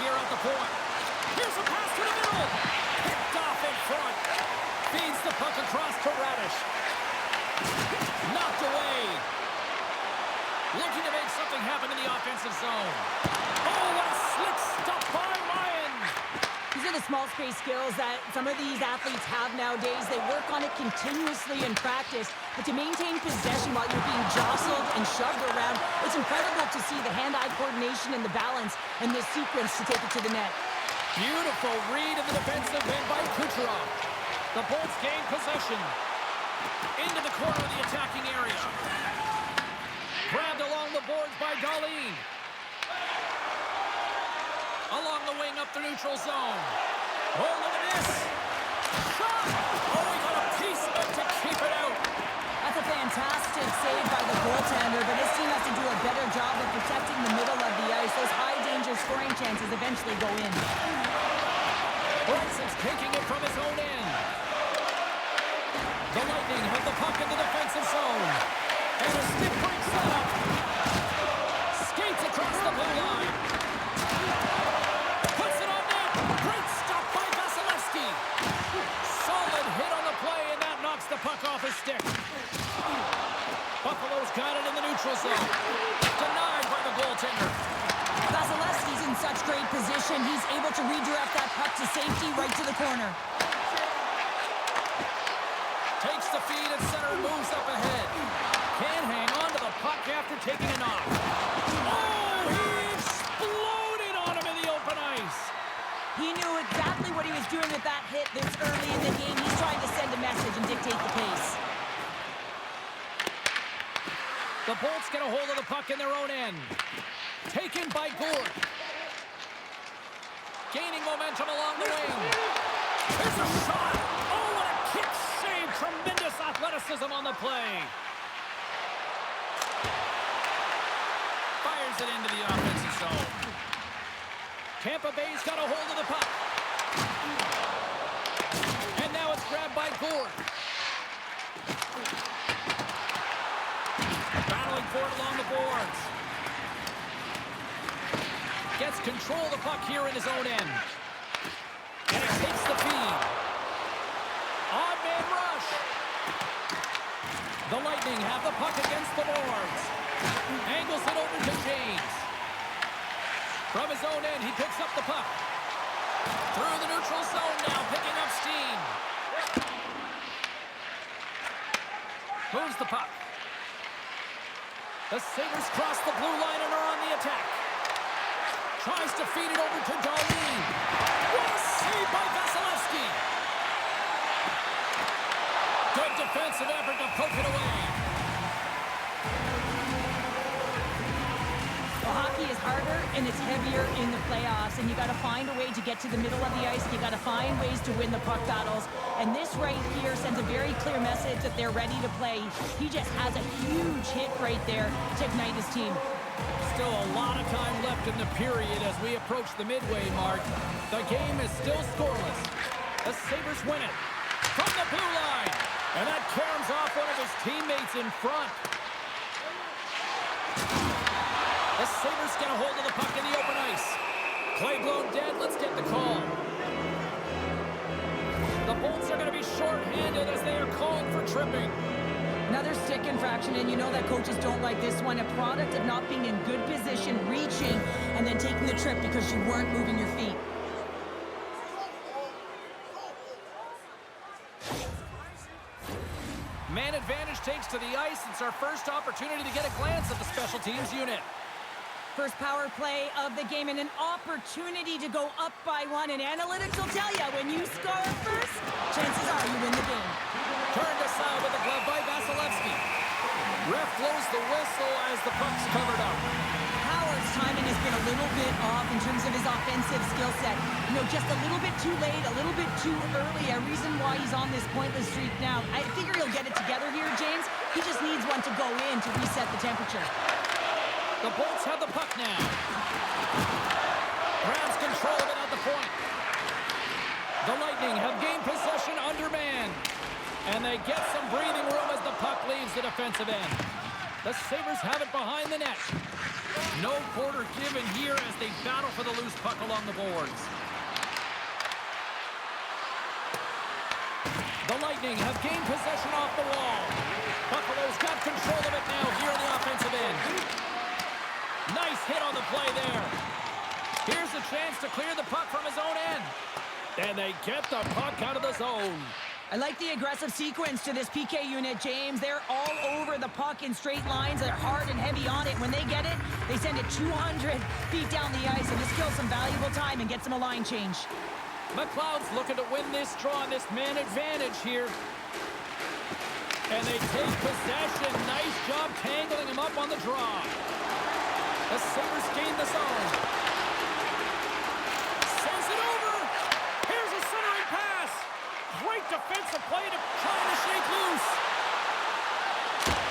here at the point. Here's a pass to the middle. Picked off in front. Feeds the puck across to Radish. Knocked away. Looking to make something happen in the offensive zone. Oh, what a slick stop by Ryan. These are the small space skills that some of these athletes have nowadays. They work on it continuously in practice. But to maintain possession while you're being jostled and shoved around, it's incredible to see the hand-eye coordination and the balance in this sequence to take it to the net. Beautiful read in the defensive end by Kucherov. The Bolts gain possession. Into the corner of the attacking area. Grabbed along the boards by Darlene. Along the wing up the neutral zone. Oh, look at this. Shot! Oh, he got a piece of it to keep it out. That's a fantastic save by the goaltender, but his team has to do a better job of protecting the middle of the ice. Those high-danger scoring chances eventually go in. Brunson's taking it from his own end. The Lightning have the puck in the defensive zone. And a stick break setup. Skates across the blue line. Puts it on net. Great stop by Vasilevsky. Solid hit on the play, and that knocks the puck off his stick. Buffalo's got it in the neutral zone. Denied by the goaltender. Vasilevsky's in such great position. He's able to redirect that puck to safety right to the corner. Takes the feed at center and moves up ahead. Can't hang on to the puck after taking a knock. Oh, he exploded on him in the open ice. He knew exactly what he was doing with that hit this early in the game. He's trying to send a message and dictate the pace. The Bolts get a hold of the puck in their own end. Taken by Gourde. Gaining momentum along the wing. There's a shot. Oh, what a kick save. Tremendous athleticism on the play. Fires it into the offensive zone. Tampa Bay's got a hold of the puck. And now it's grabbed by Gourde. Battling for it along the boards. Gets control of the puck here in his own end. And it takes the feed. Odd man rush. The Lightning have the puck against the boards. Angles it over to James. From his own end, he picks up the puck. Through the neutral zone now, picking up steam. Moves the puck. The Sabres cross the blue line and are on the attack. Tries to feed it over to Darlene. What a save by Vasilevsky. Good defensive effort to poke it away. Well, hockey is harder and it's heavier in the playoffs, and you got to find a way to get to the middle of the ice. You got to find ways to win the puck battles, and this right here sends a very clear message that they're ready to play. He just has a huge hit right there to ignite his team. Still a lot of time left in the period as we approach the midway mark. The game is still scoreless. The Sabres win it from the blue line, and that caroms off one of his teammates in front. The Sabres get a hold of the puck in the open ice. Play blown dead. Let's get the call. The Bolts are going to be shorthanded as they are called for tripping. Another stick infraction, and you know that coaches don't like this one. A product of not being in good position, reaching, and then taking the trip because you weren't moving your feet. Man advantage takes to the ice. It's our first opportunity to get a glance at the special teams unit. First power play of the game and an opportunity to go up by one. And analytics will tell you when you score first, chances are you win the game. Turned aside with a glove by Vasilevsky. Ref blows the whistle as the puck's covered up. Howard's timing has been a little bit off in terms of his offensive skill set. You know, just a little bit too late, a little bit too early. A reason why he's on this pointless streak now. I figure he'll get it together here, James. He just needs one to go in to reset the temperature. The Bolts have the puck now. Grabs control of it at the point. The Lightning have gained possession under man. And they get some breathing room as the puck leaves the defensive end. The Sabres have it behind the net. No quarter given here as they battle for the loose puck along the boards. The Lightning have gained possession off the wall. Buffalo's got control of it now here in the offensive end. Nice hit on the play there. Here's a chance to clear the puck from his own end. And they get the puck out of the zone. I like the aggressive sequence to this PK unit, James. They're all over the puck in straight lines. They're hard and heavy on it. When they get it, they send it 200 feet down the ice, and this kills some valuable time and gets them a line change. McLeod's looking to win this draw on this man advantage here. And they take possession. Nice job tangling him up on the draw. The Sabres gain the zone. Sends it over. Here's a centering pass. Great defensive play to try to shake loose.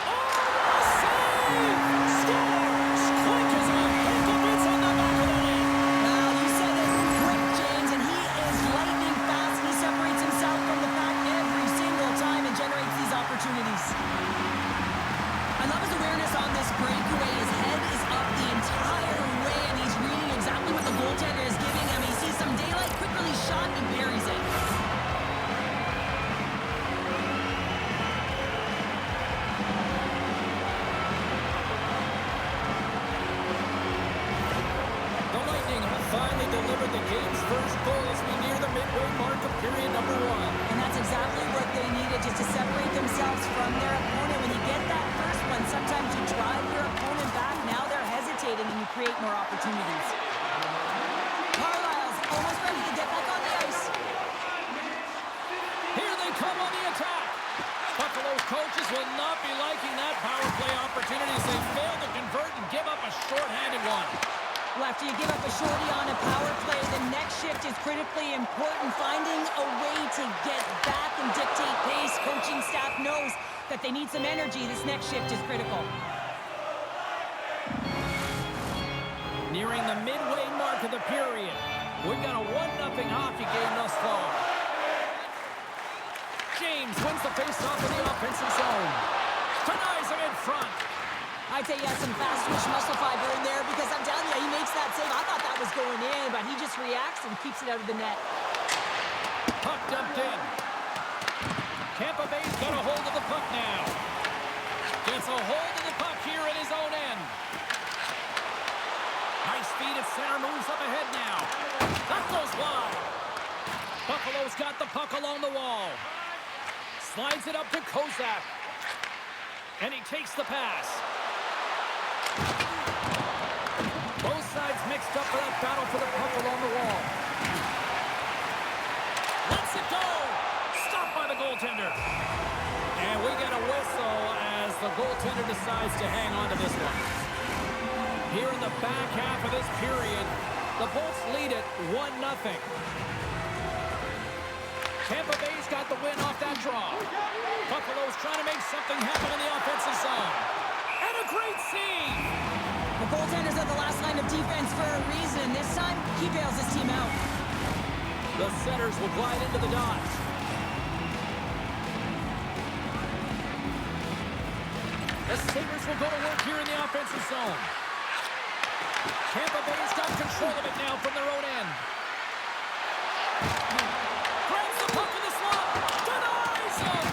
Oh, save! Scores! Quick as a pickle bits on the back of the net. Now, you said it quick, James, and he is lightning fast. He separates himself from the pack every single time and generates these opportunities. I love his awareness on this breakaway. His head is up the entire way, and he's reading exactly what the goaltender is giving him. He sees some daylight, quick release shot, and buries it. The Lightning have finally delivered the game's first goal as we near the midway mark of period number 1. And that's exactly what they needed, just to separate themselves from their opponent. When you get that first one, sometimes you drive your opponent back. Now they're hesitating, and you create more opportunities. Carlisle's almost ready to get back on the ice. Here they come on the attack. Buffalo's coaches will not be liking that power play opportunity as they fail to convert and give up a short-handed one. Well, after you give up a shorty on a power play, the next shift is critically important. Finding a way to get back and dictate pace. Coaching staff knows that they need some energy. This next shift is critical. Nearing the midway mark of the period. We've got a 1-0 hockey game thus far. James wins the faceoff in the offensive zone. Denies him in front. I'd say he has some fast-twitch muscle fiber in there because I'm telling you, he makes that save. I thought that was going in, but he just reacts and keeps it out of the net. Puck dumped in. Tampa Bay's got a hold of the puck now. Gets a hold of the puck here in his own end. Nice feed at center, moves up ahead now. That goes wide. Buffalo's got the puck along the wall. Slides it up to Kozak. And he takes the pass. Both sides mixed up for that battle for the puck along the wall. Lets it go. Stopped by the goaltender. And we get a whistle as the goaltender decides to hang on to this one. Here in the back half of this period, the Bolts lead it 1-0. Tampa Bay's got the win off that draw. Buffalo's trying to make something happen in the offensive zone. And a great save! The goaltenders are the last line of defense for a reason. This time, he bails his team out. The setters will glide into the dots. The Sabres will go to work here in the offensive zone. Tampa Bay's got control of it now from their own end. Grabs the puck in the slot. Denies him.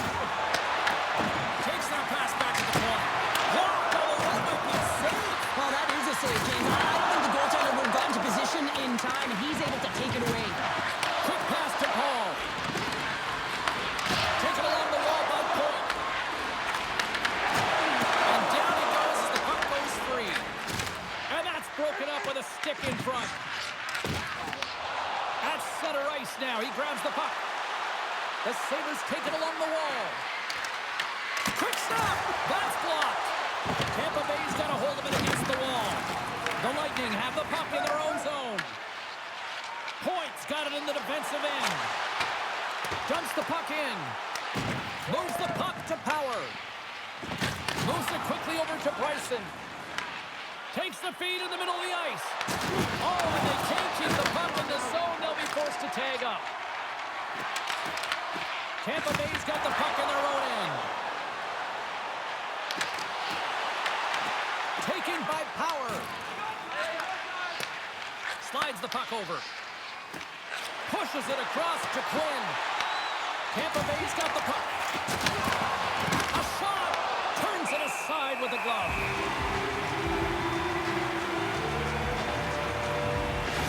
Takes that pass back to the point. Blocked all the way, but saved. Well, that is a save, James. I don't think the goaltender would have gotten to position in time, and he's able to take it away. Quick pass to Paul. Taken along the wall by Paul. And down he goes as the puck goes free. And that's broken up with a stick in front. At center ice now. He grabs the puck. The Sabres take it along the wall. Quick stop. That's blocked. Tampa Bay's got a hold of it against the wall. The Lightning have the puck in their own zone. Point's got it in the defensive end. Dumps the puck in. Moves the puck to Power. Moves it quickly over to Bryson. Takes the feed in the middle of the ice. Oh, and they can't keep the puck in the zone. They'll be forced to tag up. Tampa Bay's got the puck in their own end. Taken by Power. Slides the puck over. Pushes it across to Quinn. Tampa Bay's got the puck. A shot. Turns it aside with the glove.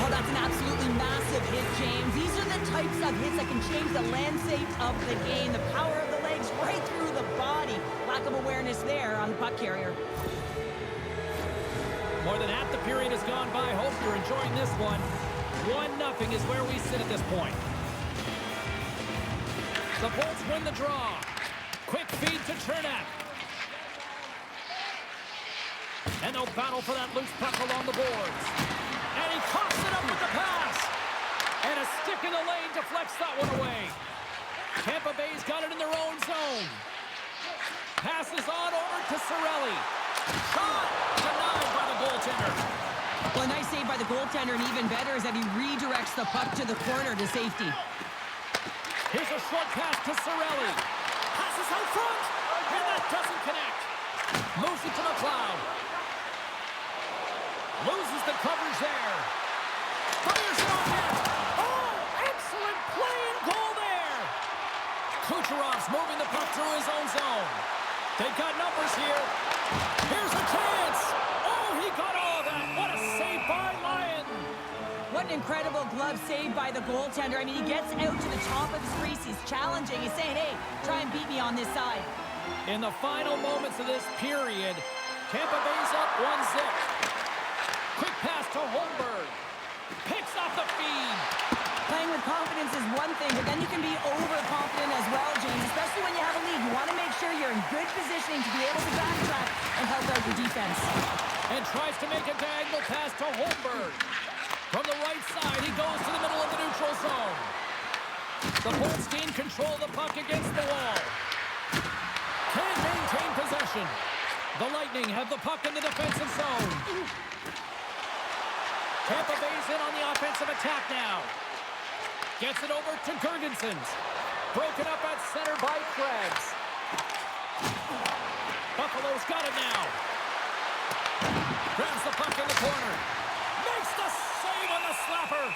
Oh, that's an absolutely massive hit, James. These are the types of hits that can change the landscape of the game. The power of the legs right through the body. Lack of awareness there on the puck carrier. More than half the period has gone by. Hope you're enjoying this one. 1-0 is where we sit at this point. The Bolts win the draw. Quick feed to Chernak. And they'll battle for that loose puck along the boards. And he coughs it up with the pass. And a stick in the lane deflects that one away. Tampa Bay's got it in their own zone. Passes on over to Cirelli. Shot! Denied by the goaltender. Well, a nice save by the goaltender, and even better is that he redirects the puck to the corner to safety. Here's a short pass to Cirelli. Passes out front, and that doesn't connect. Moves it to McLeod. Loses the coverage there. Fires it on net. Oh, excellent play and goal there. Kucherov's moving the puck through his own zone. They've got numbers here. Here's a chance. Oh, he got all of that. What a save by Lyon. What an incredible glove save by the goaltender. I mean, he gets out to the top of his crease. He's challenging. He's saying, hey, try and beat me on this side. In the final moments of this period, Tampa Bay's up 1-0. Quick pass to Holmberg. Picks off the feed. Playing with confidence is one thing, but then you can be overconfident as well, James, especially when you have a lead. You want to make sure you're in good positioning to be able to backtrack and help out your defense. And tries to make a diagonal pass to Holmberg. From the right side, he goes to the middle of the neutral zone. The Bolts gain control of the puck against the wall. Can't maintain possession. The Lightning have the puck in the defensive zone. Tampa Bay's in on the offensive attack now. Gets it over to Gergensons. Broken up at center by Krebs. Buffalo's got it now. Grabs the puck in the corner. Makes the save on the slapper.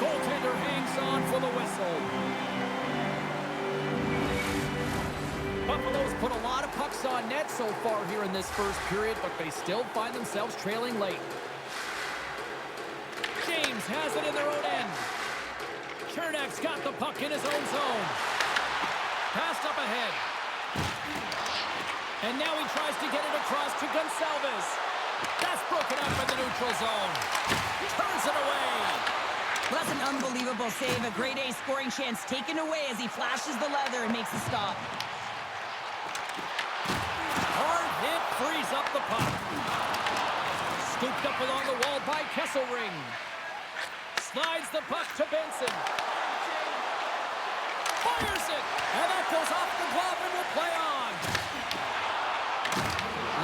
Goaltender hangs on for the whistle. Buffalo's put a lot of pucks on net so far here in this first period, but they still find themselves trailing late. James has it in their own end. Chernak's got the puck in his own zone. Passed up ahead. And now he tries to get it across to Gonçalves. That's broken up in the neutral zone. Turns it away. Well, that's an unbelievable save. A grade A scoring chance taken away as he flashes the leather and makes a stop. Hard hit frees up the puck. Scooped up along the wall by Kesselring. Slides the puck to Benson. Fires it. And that goes off the glove and will play on.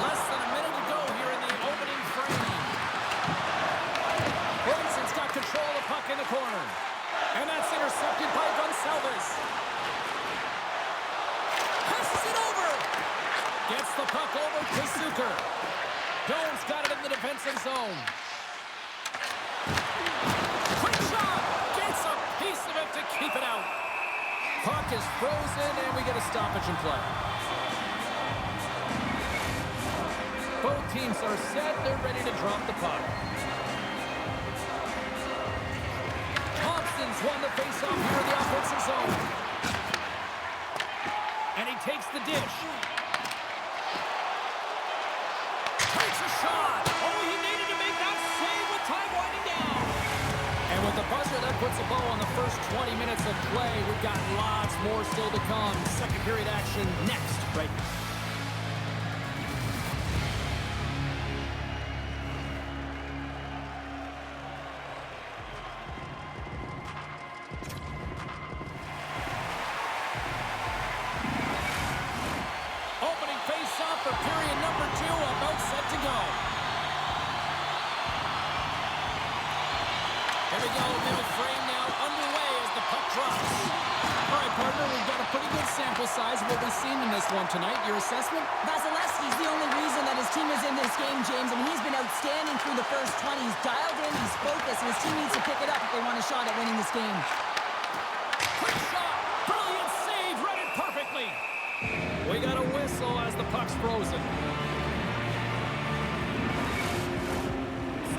Less than a minute to go here in the opening frame. Benson's got control of the puck in the corner. And that's intercepted by Gonçalves. Passes it over. Gets the puck over to Suter. Dome's got it in the defensive zone. Quick shot. Gets a piece of it to keep it out. Puck is frozen, and we get a stoppage in play. Both teams are set. They're ready to drop the puck. Thompson's won the faceoff here in the offensive zone. And he takes the dish. Takes a shot. Oh, he needed to make that save with time winding down. And with the buzzer, that puts a bow on the first 20 minutes of play. We've got lots more still to come. Second period action next, right now. Opening face-off for period number 2, about set to go. Here we go, middle frame now underway as the Puck drops. All right, partner, we've got a pretty good sample size of what we've seen in this one tonight. Your assessment? Vasilevsky's the only reason that his team is in this game, James, and he's been outstanding through the first 20. He's dialed in, he's focused, and his team needs to pick it up if they want a shot at winning this game. Quick shot. Brilliant save. Read it perfectly. We got a whistle as the puck's frozen.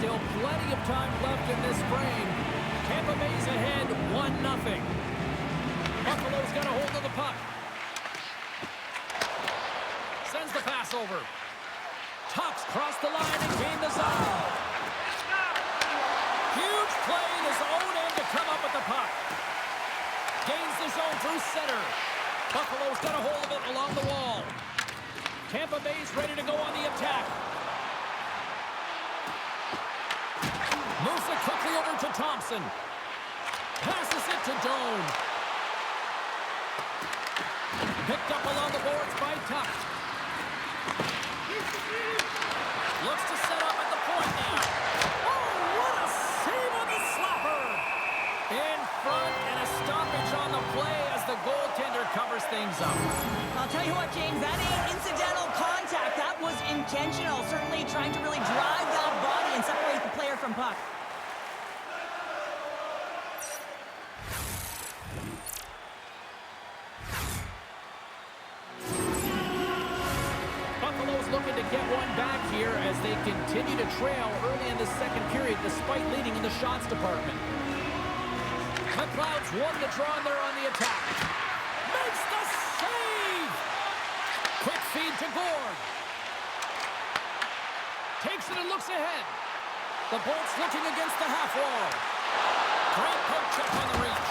Still plenty of time left in this frame. Tampa Bay's ahead 1-0. Buffalo's got a hold of the puck. Sends the pass over. Tucks cross the line and gain the zone. Huge play in his own end to come up with the puck. Gains the zone through center. Buffalo's got a hold of it along the wall. Tampa Bay's ready to go on the attack. Moves it quickly over to Thompson. Passes it to Doan. Picked up along the boards by Tuck. Looks to set up at the point now. Oh, what a save on the slapper! In front and a stoppage on the play as the goaltender covers things up. I'll tell you what, James, that ain't incidental contact. That was intentional. Certainly trying to really drive that body and separate the player from puck. Buffalo's looking to get one back here as they continue to trail early in the second period despite leading in the shots department. McLeod's won the draw and they're on the attack. Makes the save! Quick feed to Gord. Takes it and looks ahead. The Bolts looking against the half wall. Great poke check on the reach.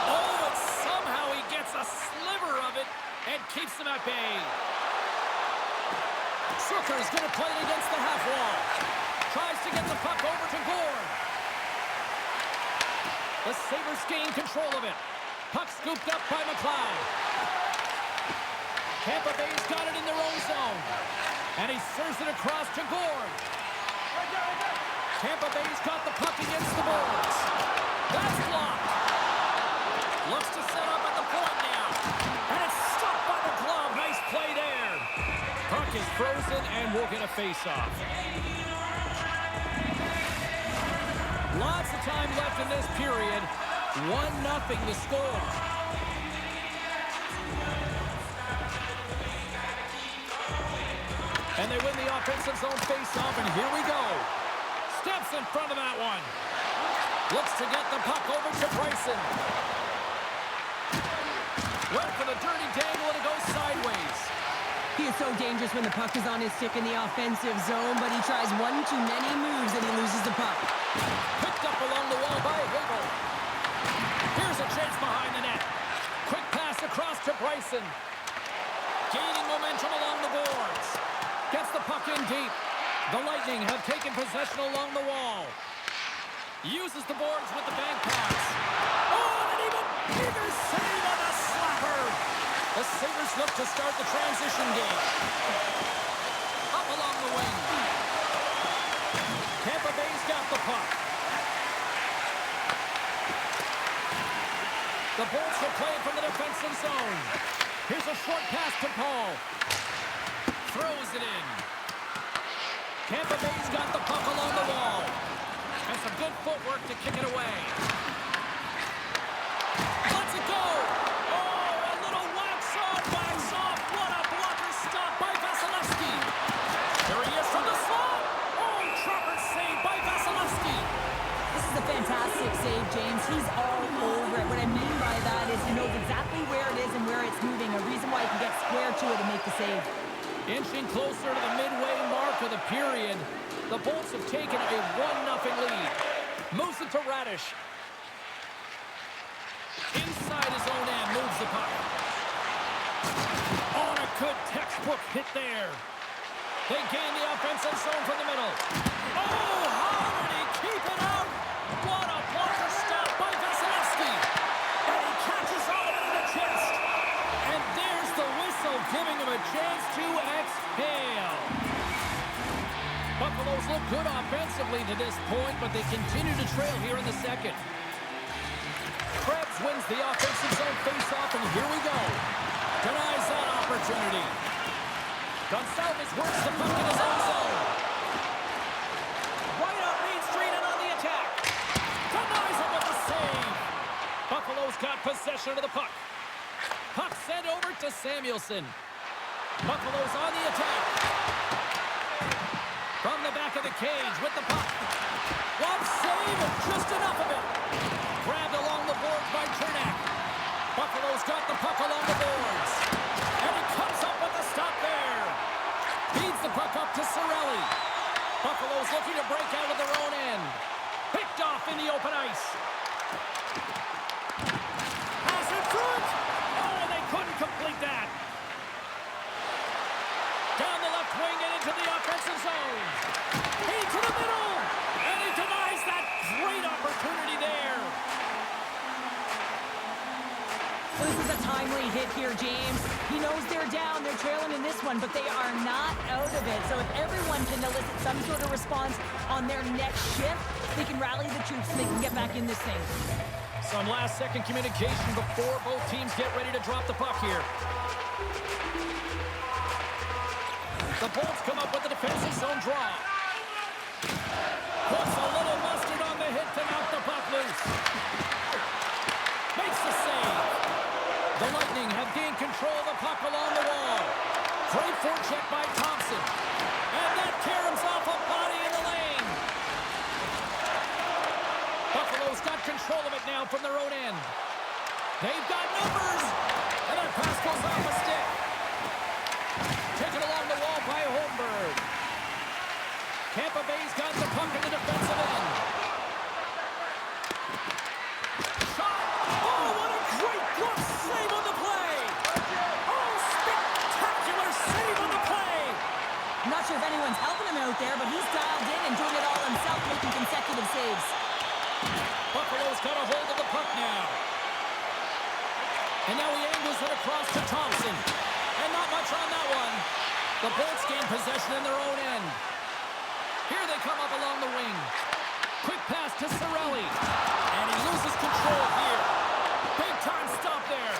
Oh, and somehow he gets a sliver of it and keeps them at bay. Zucker's going to play it against the half wall. Tries to get the puck over to Gord. The Sabres gain control of it. Puck scooped up by McLeod. Tampa Bay's got it in their own zone. And he serves it across to Gord. Tampa Bay's got the puck against the boards. That's blocked. Looks to set up at the point now. And it's stopped by the glove. Nice play there. Puck is frozen and we'll get a face-off. Lots of time left in this period. 1-0 to score. And they win the offensive zone face-off, and here we go. Steps in front of that one. Looks to get the puck over to Bryson. Went for the dirty dangle and it goes sideways. He is so dangerous when the puck is on his stick in the offensive zone, but he tries one too many moves and he loses the puck. Picked up along the wall by Hagel. Here's a chance behind the net. Quick pass across to Bryson. Gaining momentum along the boards. Gets the puck in deep. The Lightning have taken possession along the wall. Uses the boards with the bank pass. Oh, and an even bigger save on the slapper. The Sabres look to start the transition game. Up along the wing. Tampa Bay's got the puck. The Bolts will play from the defensive zone. Here's a short pass to Paul. Throws it in. Tampa Bay's got the puck along the wall. And some good footwork to kick it away. Let's it go! Oh, a little wax on, wax off. What a blocker stop by Vasilevsky. There he is from the slot. Oh, Trevor saved by Vasilevsky. This is a fantastic save, James. He's all over it. What I mean by that is he knows exactly where it is and where it's moving. A reason why he can get square to it and make the save. Inching closer to the midway mark of the period, the Bolts have taken a 1-0 lead. Moves it to Radish. Inside his own end, moves the puck. On a good textbook hit there. They gain the offensive zone from the middle. Oh, how did he keep it out? What a blocker stop by Vasilevsky. And he catches all of it in the chest. And there's the whistle, giving him a chance to exhale. Buffalo's look good offensively to this point, but they continue to trail here in the second. Krebs wins the offensive zone faceoff, and here we go. Denies that opportunity. Gonçalves works the puck in his own zone. Right up Main Street and on the attack. Denies him with the save. Buffalo's got possession of the puck. Puck sent over to Samuelson. Buffalo's on the attack. From the back of the cage with the puck. One save and just enough of it. Grabbed along the boards by Chernak. Buffalo's got the puck along the boards. And he comes up with the stop there. Feeds the puck up to Cirelli. Buffalo's looking to break out of their own end. Picked off in the open ice. Pass in front. Oh, they couldn't complete that. Down the left wing and into the offensive zone. He to the middle. And he denies that great opportunity there. So this is a timely hit here, James. He knows they're down, they're trailing in this one, but they are not out of it. So if everyone can elicit some sort of response on their next shift, they can rally the troops and they can get back in this thing. Some last-second communication before both teams get ready to drop the puck here. The Bolts come up with the defensive zone draw. Puts a little mustard on the hit to knock the puck loose. Makes the save. The Lightning have gained control of the puck along the wall. Great forecheck by Thompson. And that caroms off a body in the lane. Buffalo's got control of it now from their own end. They've got numbers. And that pass goes off a stick. Taken along the wall by Holmberg. Tampa Bay's got the puck in the defensive end. Shot. Oh, what a great glove save on the play. Oh, spectacular save on the play. I'm not sure if anyone's helping him out there, but he's dialed in and doing it all himself, making consecutive saves. Buffalo's got a hold of the puck now. And now he angles it across to Thompson. And not much on that one. The Bolts gain possession in their own end. Here they come up along the wing. Quick pass to Cirelli. And he loses control here. Big time stop there.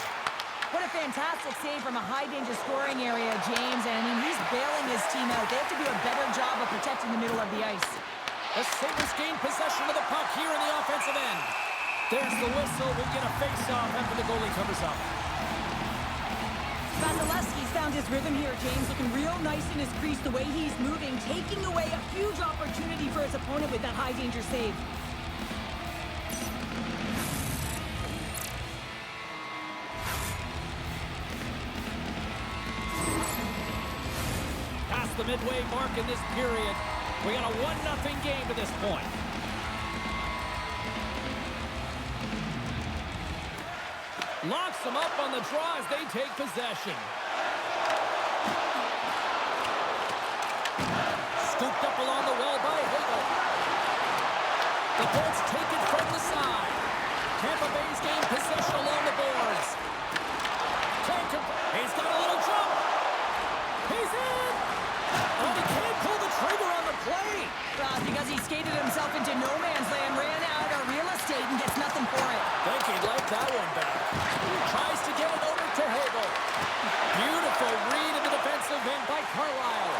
What a fantastic save from a high-danger scoring area, James. And, I mean, he's bailing his team out. They have to do a better job of protecting the middle of the ice. The Sabres gain possession of the puck here in the offensive end. There's the whistle. We get a face-off after the goalie covers up. Vasilevsky's found his rhythm here, James. Looking real nice in his crease, the way he's moving, taking away a huge opportunity for his opponent with that high-danger save. Past the midway mark in this period. We got a 1-0 game to this point. Locks them up on the draw as they take possession. Scooped up along the wall by Hagel. The Bolts take it from the side. Tampa Bay's gained possession along the boards. He's got a little jump. He's in. Oh, he can't pull the trigger on the play. Because he skated himself into no man's land, ran out of real estate, and gets nothing for it. Think he'd like that one back. Tries to get it over to Hagel. Beautiful read in the defensive end by Carlisle.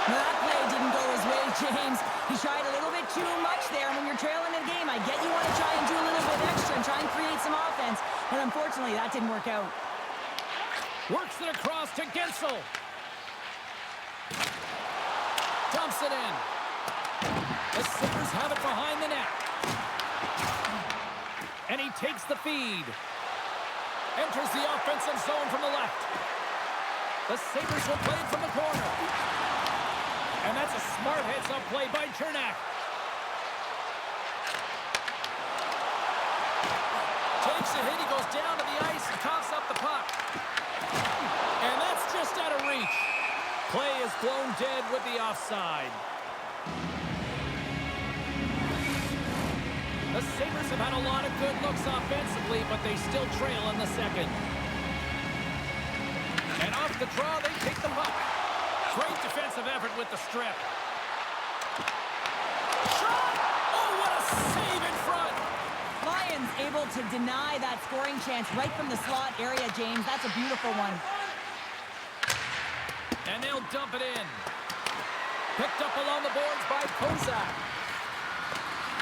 Now, that play didn't go his way, James. He tried a little bit too much there. When you're trailing in a game, I get you want to try and do a little bit extra and try and create some offense. But unfortunately, that didn't work out. Works it across to Gensel. Dumps it in. The Sabres have it behind the net. And he takes the feed. Enters the offensive zone from the left. The Sabres will play it from the corner. And that's a smart heads-up play by Chernak. Takes a hit. He goes down to the ice and coughs up the puck. And that's just out of reach. Play is blown dead with the offside. The Sabres have had a lot of good looks offensively, but they still trail in the second. And off the draw, they take the puck. Great defensive effort with the strip. Shot! Oh, what a save in front! defenseman's able to deny that scoring chance right from the slot area, James. That's a beautiful one. And they'll dump it in. Picked up along the boards by Kozak.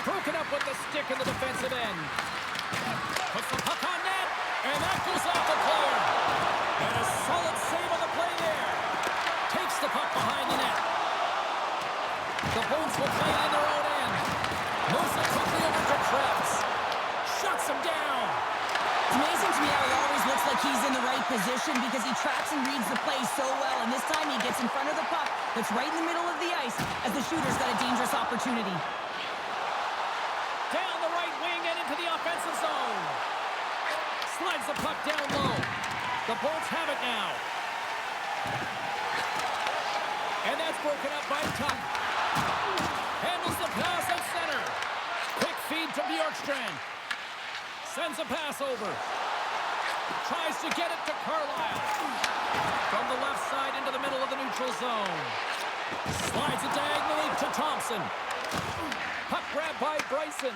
Broken up with the stick in the defensive end. Puts the puck on net, and that goes off the player. And a solid save on the play there. Takes the puck behind the net. The Bones will play it in their own end. Moves it quickly over to Krebs. Shuts him down. It's amazing to me how he always looks like he's in the right position because he tracks and reads the play so well. And this time he gets in front of the puck that's right in the middle of the ice as the shooter's got a dangerous opportunity. Down the right wing and into the offensive zone. Slides the puck down low. The Bolts have it now. And that's broken up by Tuck. Handles the pass at center. Quick feed to Bjorkstrand. Sends a pass over. Tries to get it to Carlisle. From the left side into the middle of the neutral zone. Slides it diagonally to Thompson. Puck grabbed by Bryson.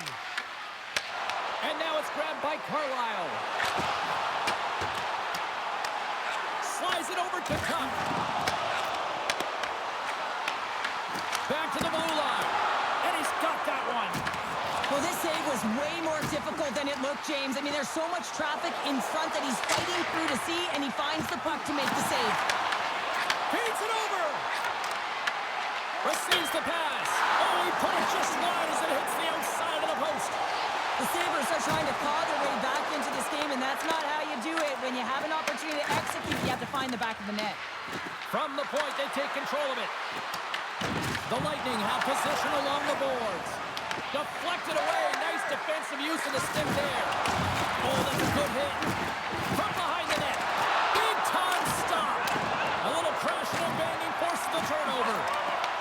And now it's grabbed by Carlisle. Slides it over to Tuck. Back to the blue line. And he's got that one. Well, this save was way more difficult than it looked, James. I mean, there's so much traffic in front that he's fighting through to see, and he finds the puck to make the save. Feeds it over. Receives the pass. Oh, he put it just wide as it hits the outside of the post. The Sabres are trying to claw their way back into this game, and that's not how you do it. When you have an opportunity to execute, you have to find the back of the net. From the point, they take control of it. The Lightning have possession along the boards. Deflected away. Nice defensive use of the stick there. Oh, that's a good hit. From behind the net. Big time stop. A little crashing and banging forces the turnover.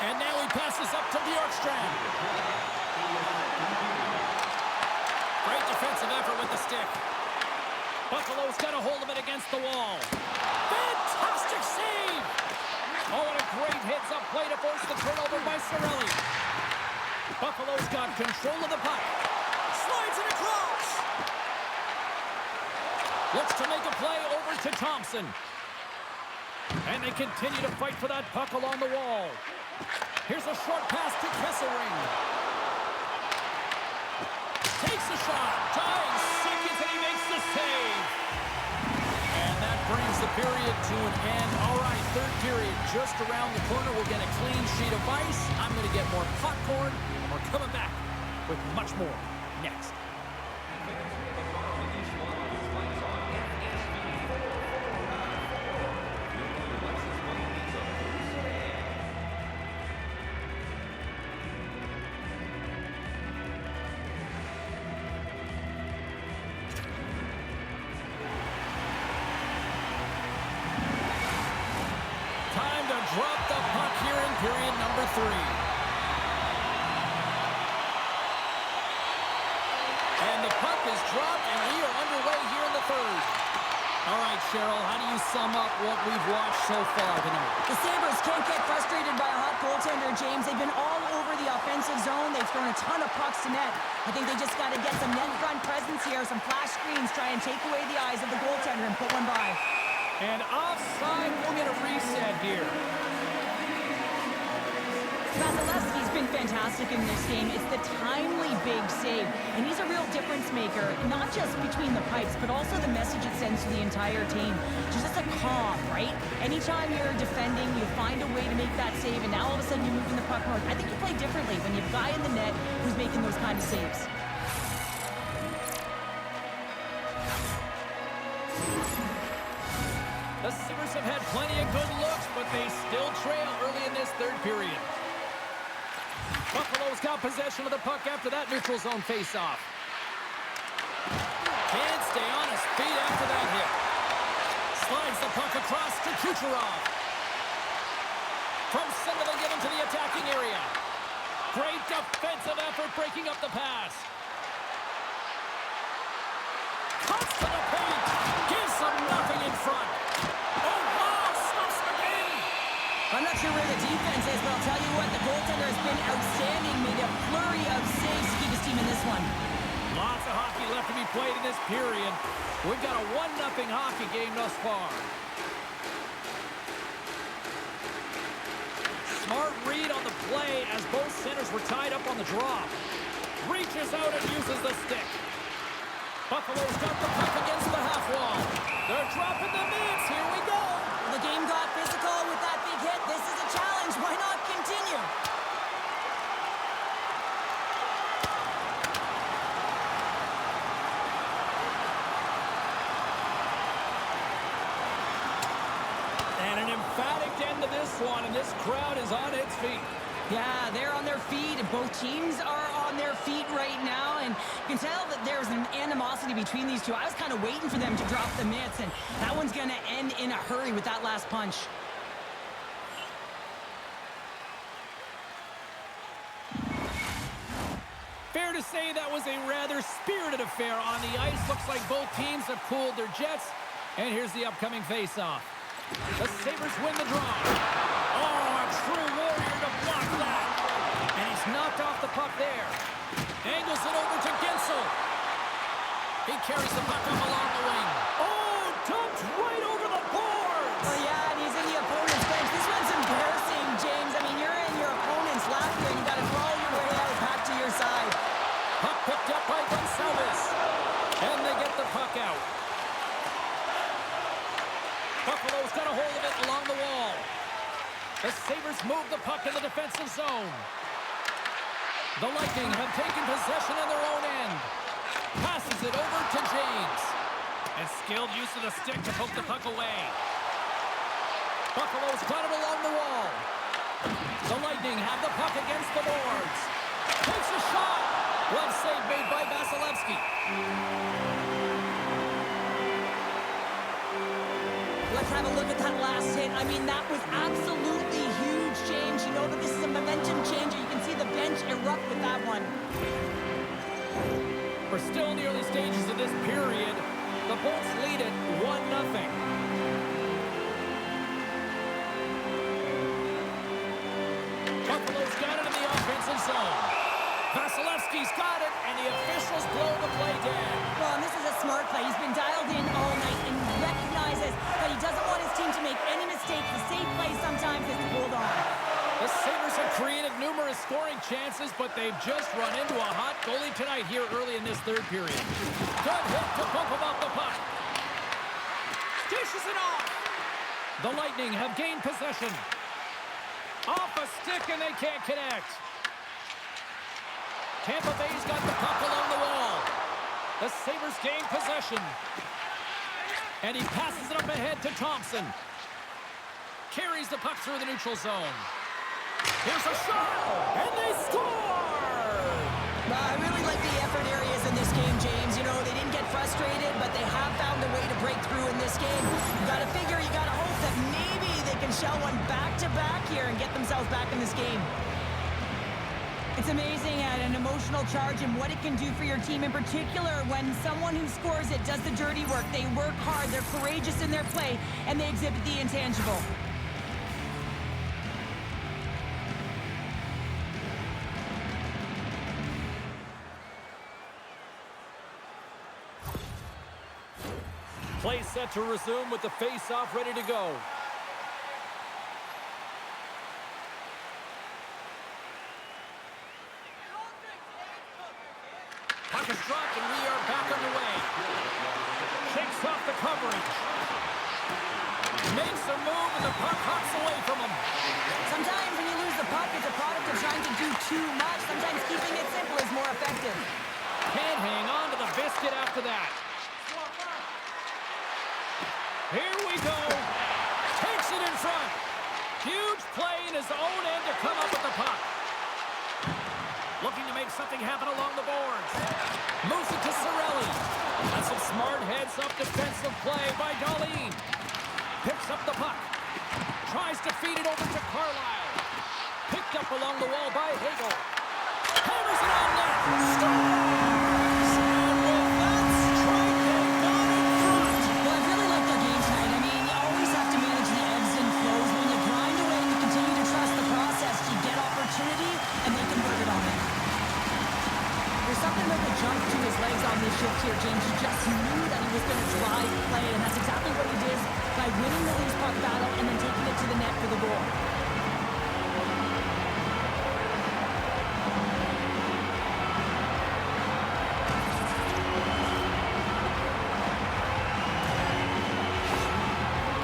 And now he passes up to Bjorkstrand. Great defensive effort with the stick. Buffalo's got a hold of it against the wall. Fantastic save. Oh, and a great heads-up play to force the turnover by Cirelli. Buffalo's got control of the puck. Slides it across. Looks to make a play over to Thompson. And they continue to fight for that puck along the wall. Here's a short pass to Kesselring. Takes a shot. Tying seconds, and he makes the save. And that brings the period to an end. All right, third period just around the corner. We'll get a clean sheet of ice. I'm going to get more popcorn. And we're coming back with much more next. Drop the puck here in period number 3. And the puck is dropped, and we are underway here in the third. All right, Cheryl, how do you sum up what we've watched so far tonight? The Sabres can't get frustrated by a hot goaltender, James. They've been all over the offensive zone. They've thrown a ton of pucks to net. I think they just got to get some net front presence here, some flash screens, try and take away the eyes of the goaltender and put one by. And offside, we'll get a reset here. Vasilevsky's been fantastic in this game. It's the timely big save, and he's a real difference maker, not just between the pipes, but also the message it sends to the entire team. Just a calm, right? Anytime you're defending, you find a way to make that save, and now all of a sudden you're moving the puck north. I think you play differently when you have a guy in the net who's making those kind of saves. The Sabres have had plenty of good looks, but they still trail early in this third period. Buffalo's got possession of the puck after that neutral zone face-off. Can't stay on his feet after that hit. Slides the puck across to Kucherov. From center, they get into the attacking area. Great defensive effort breaking up the pass. Cuts to the paint. Gives them nothing in front. Oh, wow! Stuffs McGee! I'm not sure where the defense is, but I'll tell you what, the goaltender has been outstanding. Made a flurry of saves to keep his team in this one. Lots of hockey left to be played in this period. We've got a 1-0 hockey game thus far. Smart read on the play as both centers were tied up on the drop. Reaches out and uses the stick. Buffalo's got the puck against the half wall. They're dropping the mitts. Here we go. The game got physical with that big hit. This is a challenge. Why not continue? And an emphatic end to this one, and this crowd is on its feet. Yeah, they're on their feet. Both teams are on their feet right now, and you can tell that there's an animosity between these two. I was kind of waiting for them to drop the mitts, and that one's going to end in a hurry with that last punch. Fair to say that was a rather spirited affair on the ice. Looks like both teams have cooled their jets, and here's the upcoming face-off. The Sabres win the draw. Oh, a true warrior to block that. And he's knocked off the puck there. Angles it over to Gensel. He carries the puck up along the wing. Oh, dumped right over the boards. Well, yeah, and he's in the opponent's bench. This one's embarrassing, James. I mean, you're in your opponent's lap here, and you got to crawl your way out back to your side. Puck picked up by Gonsalves. And they get the puck out. Buffalo's got a hold of it along the wall. The Sabres move the puck in the defensive zone. The Lightning have taken possession on their own end. Passes it over to James. And skilled use of the stick to poke the puck away. Buffalo's got it along the wall. The Lightning have the puck against the boards. Takes a shot. One save made by Vasilevsky. Let's have a look at that last hit. I mean, that was absolutely huge, James. You know that this is a momentum changer. You can see the bench erupt with that one. We're still in the early stages of this period. The Bolts lead it 1-0. Buffalo's got it in the offensive zone. Vasilevsky's got it, and the officials blow the play dead. Well, and this is a smart play. He's been dialed in all night and recognizes that he doesn't want his team to make any mistakes. The safe play sometimes is to hold on. The Sabres have created numerous scoring chances, but they've just run into a hot goalie tonight here early in this third period. Good hit to bump him off the puck. Dishes it off. The Lightning have gained possession. Off a stick, and they can't connect. Tampa Bay's got the puck along the wall. The Sabres gain possession. And he passes it up ahead to Thompson. Carries the puck through the neutral zone. Here's a shot, and they score! I really like the effort areas in this game, James. You know, they didn't get frustrated, but they have found a way to break through in this game. You got to figure, you got to hope that maybe they can shell one back-to-back here and get themselves back in this game. It's amazing at an emotional charge and what it can do for your team, in particular when someone who scores it does the dirty work. They work hard, they're courageous in their play, and they exhibit the intangible. Play set to resume with the face-off ready to go. Puck is dropped, and we are back underway. Shakes off the coverage. Makes a move, and the puck hops away from him. Sometimes when you lose the puck, it's a product of trying to do too much. Sometimes keeping it simple is more effective. Can't hang on to the biscuit after that. Here we go. Takes it in front. Huge play in his own end to come up with the puck. Looking to make something happen along the boards. Moves it to Cirelli. That's some smart heads-up defensive play by Darlene. Picks up the puck. Tries to feed it over to Carlisle. Picked up along the wall by Hagel. Hammers it on net. Scores! And with that strike, they got in front. Well, I really like their game tonight. I mean, you always have to manage the ebbs and flows. When you grind away and you continue to trust the process, you get opportunity, and they convert it on it. There's something about the jump to his leg shift here, James. You just knew that he was going to drive play, and that's exactly what he did by winning the loose puck battle and then taking it to the net for the goal.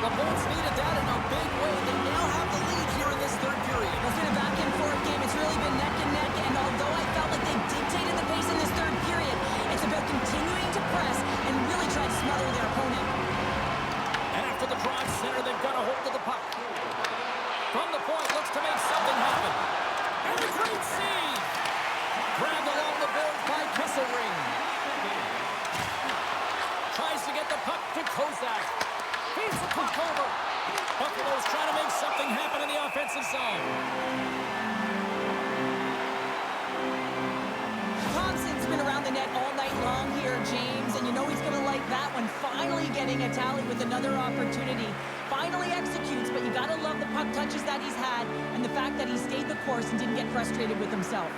The Bolts needed that in a big way. They now have the lead here in this third period. It's been a back-and-forth game. It's really been neck and neck, and although I felt like they dictated the pace in this third period, it's about continuing to press and really try to smother their opponent. And after the drive center, they've got a hold of the puck. From the point, looks to make something happen. And a great save! Grabbed along the boards by Kesselring. Tries to get the puck to Kozak. Feeds the puck over. Buffalo's trying to make something happen in the offensive zone. Thompson's been around the net all night long here, James, and you know he's going to like that one. Finally getting a tally with another opportunity. Finally executes, but you got to love the puck touches that he's had and the fact that he stayed the course and didn't get frustrated with himself.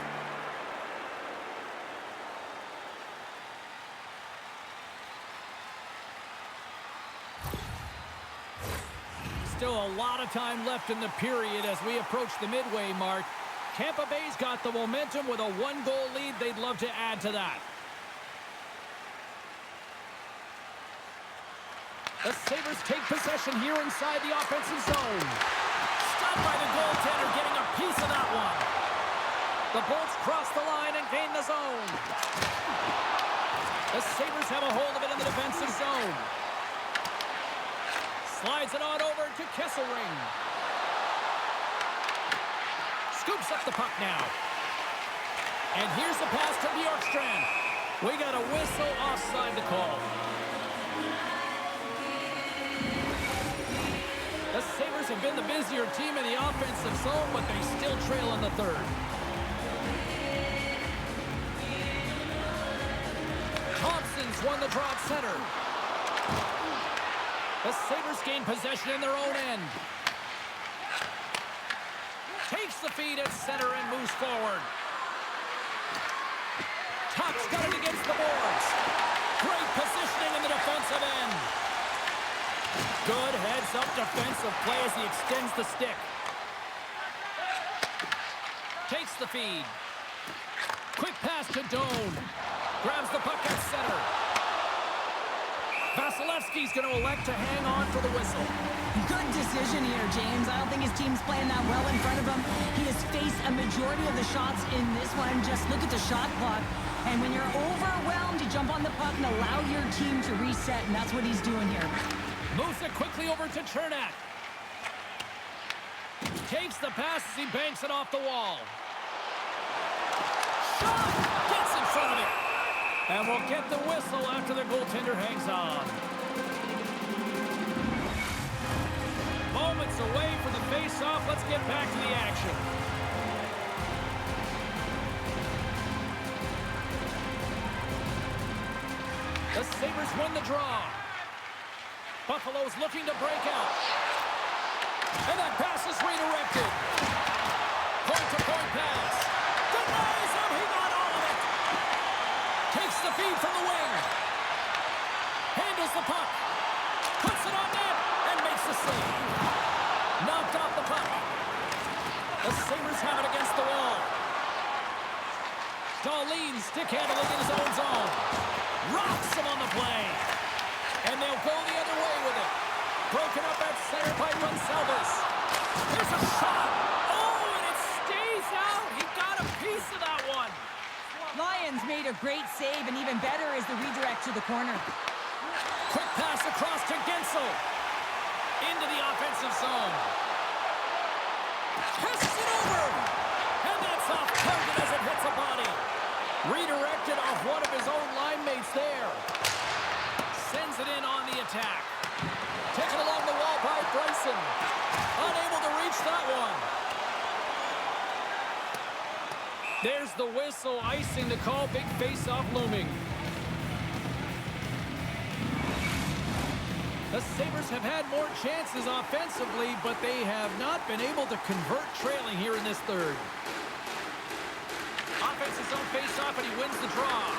Still a lot of time left in the period as we approach the midway mark. Tampa Bay's got the momentum with a one-goal lead. They'd love to add to that. The Sabres take possession here inside the offensive zone. Stopped by the goaltender, getting a piece of that one. The Bolts cross the line and gain the zone. The Sabres have a hold of it in the defensive zone. Slides it on over to Kesselring. Scoops up the puck now. And here's the pass to Bjorkstrand. We got a whistle offside to call. The Sabres have been the busier team in the offensive zone, but they still trail in the third. Thompson's won the draw at center. The Sabres gain possession in their own end. Takes the feed at center and moves forward. Tuck's got it against the boards. Great positioning in the defensive end. Good heads-up defensive play as he extends the stick. Takes the feed. Quick pass to Doan. Grabs the puck at center. Vasilevsky's going to elect to hang on for the whistle. Good decision here, James. I don't think his team's playing that well in front of him. He has faced a majority of the shots in this one. Just look at the shot clock. And when you're overwhelmed, you jump on the puck and allow your team to reset, and that's what he's doing here. Moves it quickly over to Chernak. Takes the pass as he banks it off the wall. Shot! Gets in front of it. And we'll get the whistle after the goaltender hangs on. Moments away from the face-off. Let's get back to the action. The Sabres win the draw. Buffalo's looking to break out. And that pass is redirected. Point-to-point pass. Denies him. He got all of it. Takes the feed from the wing. Handles the puck. Puts it on net and makes the save. Knocked off the puck. The Sabres have it against the wall. Dahlin stick handling in his own zone. Rocks him on the play. And they'll go the other way with it. Broken up at center by Gonsalves. There's a shot. Oh, and it stays out. He got a piece of that one. Lions made a great save, and even better is the redirect to the corner. Quick pass across to Gensel. Into the offensive zone. Tests it over. And that's off target as it hits a body. Redirected off one of his own line mates there. Sends it in on the attack. Taken along the wall by Bryson. Unable to reach that one. There's the whistle, icing the call. Big face-off looming. The Sabres have had more chances offensively, but they have not been able to convert trailing here in this third. Offensive zone face-off, and he wins the draw.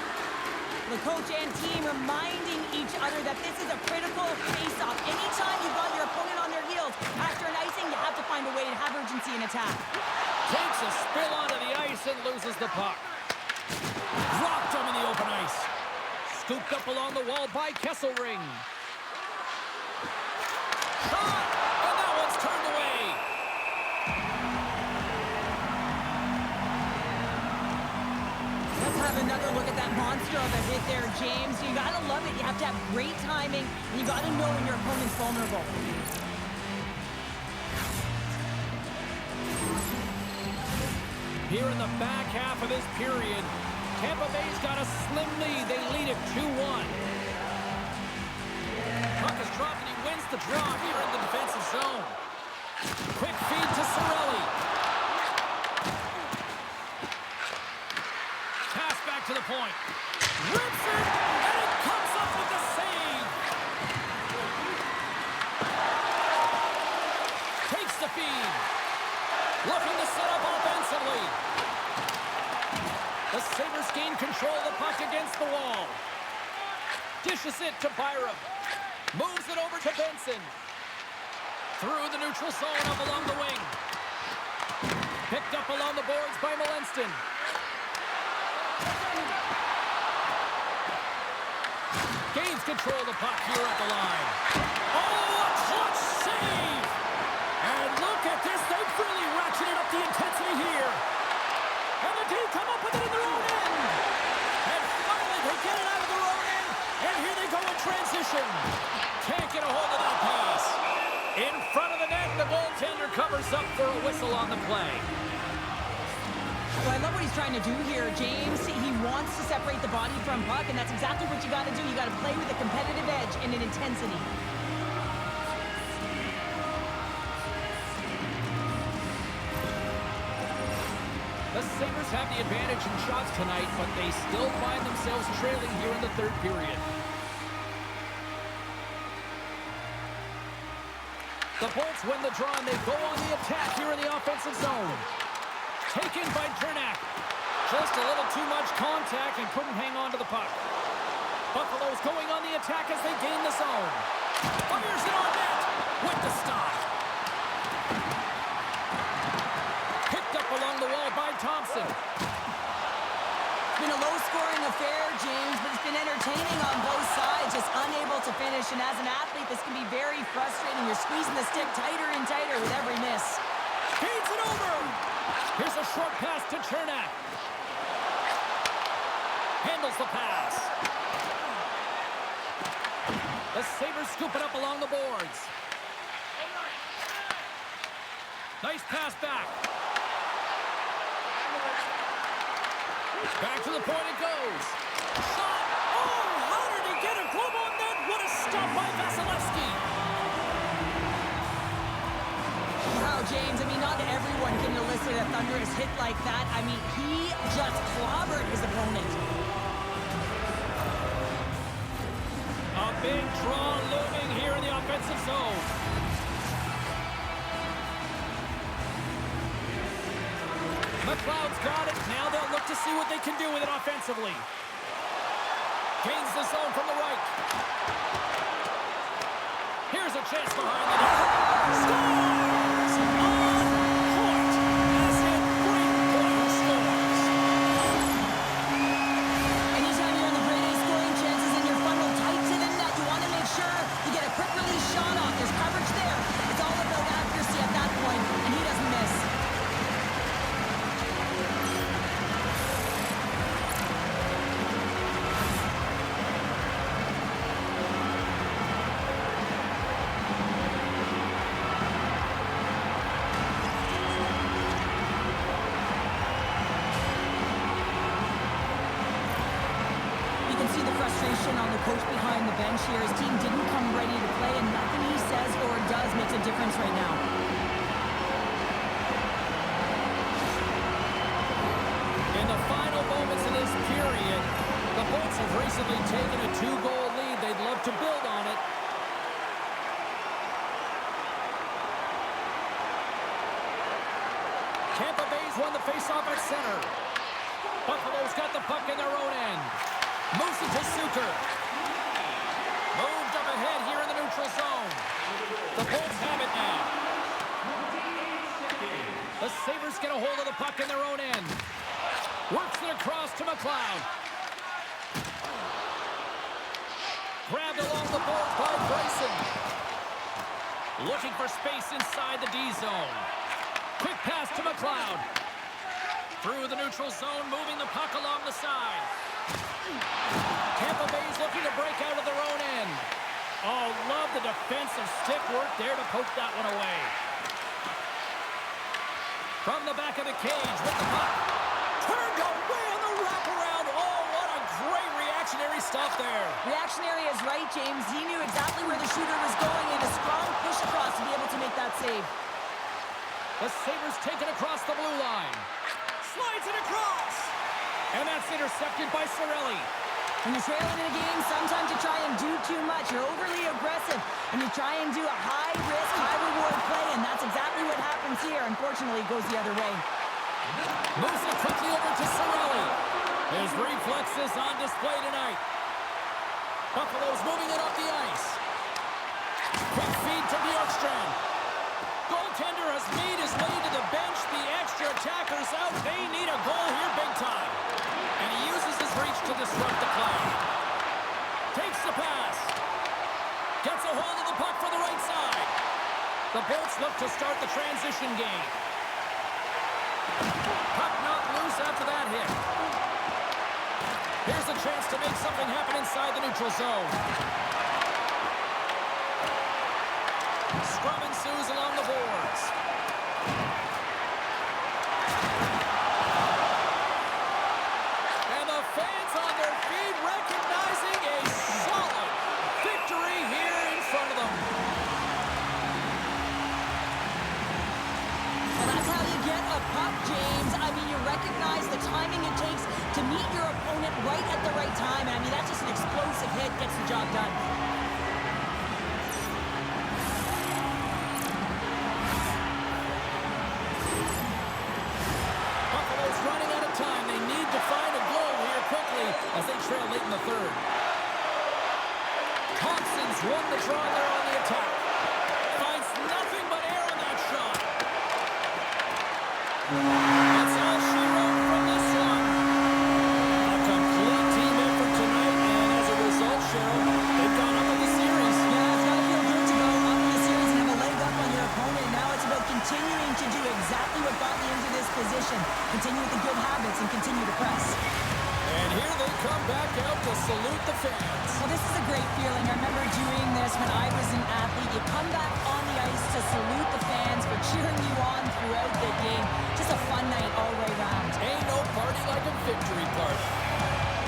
The coach and team reminding each other that this is a critical face-off. Anytime you've got your opponent on their heels after an icing, you have to find a way to have urgency in attack. Takes a spill onto the ice and loses the puck. Dropped him in the open ice. Scooped up along the wall by Kesselring. Shot! And that one's turned away. Let's have another look at that monster of a hit there, James. You gotta love it. You have to have great timing, and you gotta know when your opponent's vulnerable. Here in the back half of this period, Tampa Bay's got a slim lead. They lead it 2-1. Puck is dropped and he wins the draw here in the defensive zone. Quick feed to Cirelli. Pass back to the point. Rips it, and it comes up with the save. Takes the feed. Looking to set up offensively. The Sabres gain control of the puck against the wall. Dishes it to Byram. Moves it over to Benson. Through the neutral zone up along the wing. Picked up along the boards by Malenston. Gains control of the puck here at the line. Oh, a clutch save! And look at this. They've really ratcheted up the intensity here. And the D come up with it in their own end. And finally they get it out of their own end. And here they go in transition. Can't get a hold of that pass. In front of the net, the goaltender covers up for a whistle on the play. Well, I love what he's trying to do here, James. He wants to separate the body from puck, and that's exactly what you got to do. You got to play with a competitive edge and an intensity. The Sabres have the advantage in shots tonight, but they still find themselves trailing here in the third period. The Bolts win the draw, and they go on the attack here in the offensive zone. Taken by Cernak. Just a little too much contact and couldn't hang on to the puck. Buffalo's going on the attack as they gain the zone. Fires it on net with the stop. Picked up along the wall by Thompson. It's been a low-scoring affair, James, but it's been entertaining on both sides, just unable to finish. And as an athlete, this can be very frustrating. You're squeezing the stick tighter and tighter with every miss. Feeds it over. Here's a short pass to Cernak. Handles the pass. The Sabres scoop it up along the boards. Nice pass back. Back to the point it goes. Shot! Oh, how did he get a glove on that? What a stop by Vasilevsky. Wow, James, I mean, not everyone can elicit a thunderous hit like that. I mean, he just clobbered his opponent. A big draw looming here in the offensive zone. McLeod's got it. Now they'll look to see what they can do with it offensively. Gains the zone from the right. Here's a chance behind the net. Scores! On point! As in great point scores. Anytime you're in the grade A scoring chances and you're funneled tight to the net, you want to make sure you get a quick release shot off. There's coverage there. It's all about accuracy at that point, and he doesn't miss. On the coach behind the bench here. His team didn't come ready to play, and nothing he says or does makes a difference right now. In the final moments of this period, the Bolts have recently taken a 2-goal lead. They'd love to build on it. Tampa Bay's won the faceoff at center. Buffalo's got the puck in their own end. Moves it to Suker. Moved up ahead here in the neutral zone. The Bolts have it now. The Sabres get a hold of the puck in their own end. Works it across to McLeod. Grabbed along the boards by Bryson. Looking for space inside the D zone. Quick pass to McLeod. Through the neutral zone, moving the puck along the side. Tampa Bay's looking to break out of their own end. Oh, love the defensive stick work there to poke that one away. From the back of the cage with the puck. Turned away on the wraparound. Oh, what a great reactionary stop there. Reactionary is right, James. He knew exactly where the shooter was going and a strong push across to be able to make that save. The Sabres take it across the blue line. Slides it across. And that's intercepted by Cirelli. When you're trailing in a game, sometimes you try and do too much. You're overly aggressive, and you try and do a high-risk, high-reward play, and that's exactly what happens here. Unfortunately, it goes the other way. Moves it quickly over to Cirelli. His reflexes on display tonight. Buffalo's moving it up the ice. Quick feed to Bjorkstrand. Goaltender has made his way to the bench. The extra attackers out. They need a goal here big time. And he uses his reach to disrupt the play. Takes the pass. Gets a hold of the puck for the right side. The Bolts look to start the transition game. Puck not loose after that hit. Here's a chance to make something happen inside the neutral zone. Scrum ensues along the boards. And the fans on their feet recognizing a solid victory here in front of them. Well, that's how you get a puck, James. I mean, you recognize the timing it takes to meet your opponent right at the right time. I mean, that's just an explosive hit, gets the job done. Buffalo's running out of time. They need to find a goal here quickly as they trail late in the third. Thompson's won the draw there on the attack. Finds nothing but air on that shot. That's all she wrote from this one. A complete team effort tonight, and as a result, Cheryl, they've gone up in the series. Yeah, it's got to feel good to go up in the series and have a leg up on your opponent. Now it's about continuing to do exactly what got you into this position. Continue with the good habits and continue to press. And here they come back out to salute the fans. Well, this is a great feeling. I remember doing this when I was an athlete. You come back on the ice to salute the fans for cheering you on throughout the game. Just a fun night all the way around. Ain't no party like a victory party.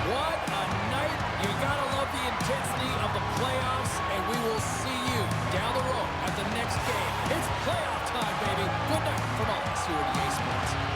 What a night. You gotta love the intensity of the playoffs, and we will see you down the road at the next game. It's playoff time, baby. Good night from all of us here at EA Sports.